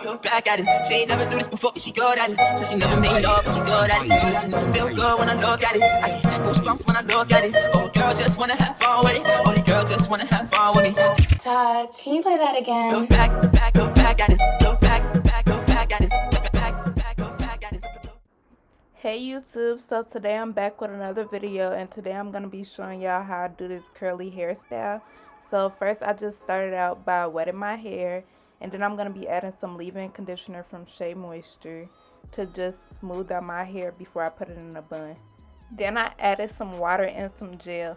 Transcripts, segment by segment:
Look back at it. She ain't never do this before, but she good at it. So she never made love, but she good at it. She never feel good when I look at it. I get goosebumps when I look at it. Oh, girl, just wanna have fun with it. Only girl, just wanna have fun with me. Todd, can you play that again? Look back at it. Look back at it. Look back at it. Hey YouTube, so today I'm back with another video, and today I'm going to be showing y'all how I do this curly hairstyle. So first I just started out by wetting my hair, and then I'm going to be adding some leave-in conditioner from Shea Moisture to just smooth out my hair before I put it in a bun. Then I added some water and some gel.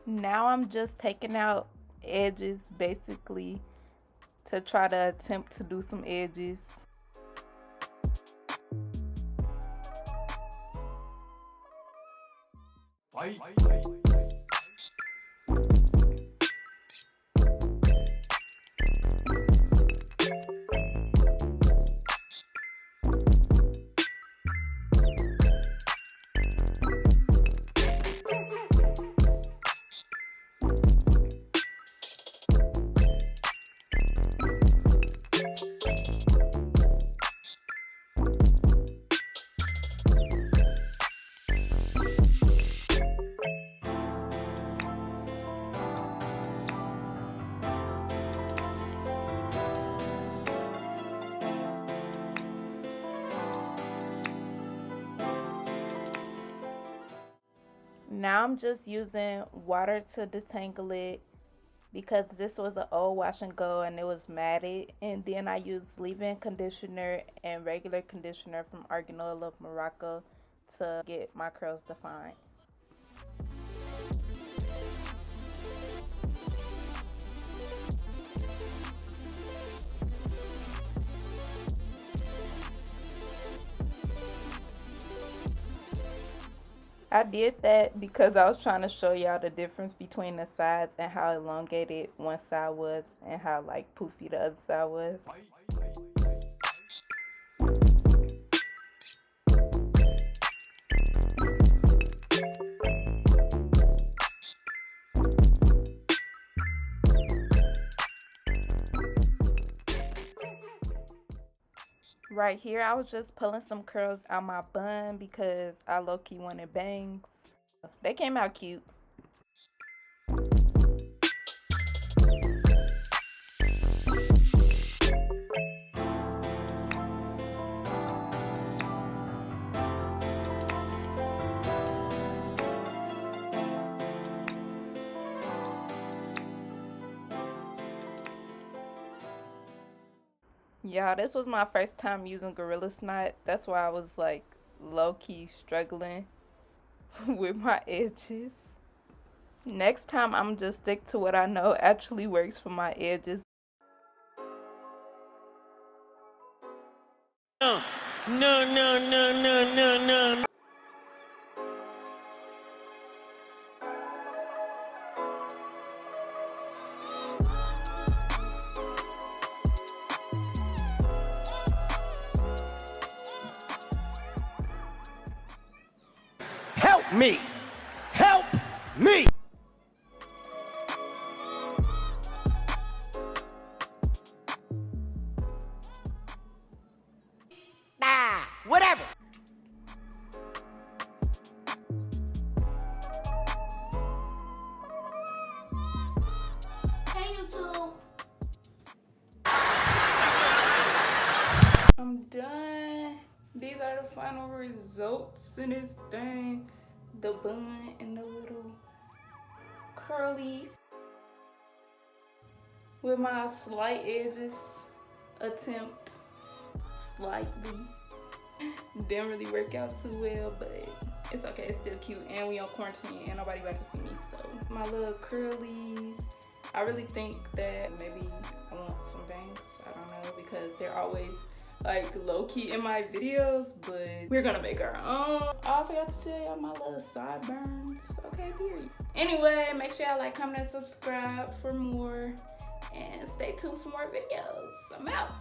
Now I'm just taking out edges basically to try to attempt to do some edges. Now I'm just using water to detangle it because this was an old wash and go and it was matted. And then I used leave-in conditioner and regular conditioner from Argan Oil of Morocco to get my curls defined. I did that because I was trying to show y'all the difference between the sides and how elongated one side was and how like poofy the other side was. Right here, I was just pulling some curls out my bun because I low-key wanted bangs. They came out cute. Yeah, this was my first time using Gorilla Snot. That's why I was like low-key struggling with my edges. Next time I'm just stick to what I know actually works for my edges. No. Help me! Help me! Whatever. Hey YouTube. I'm done. These are the final results in this thing. The bun and the little curlies with my slight edges attempt slightly. Didn't really work out too well, but it's okay, it's still cute, and we on quarantine and nobody about to see me. So my little curlies, I really think that maybe I want some bangs. I don't know, because they're always like low-key in my videos, but we're gonna make our own. I forgot to tell y'all my little sideburns. Okay, period. Anyway, make sure y'all like, comment, and subscribe for more, and stay tuned for more videos. I'm out.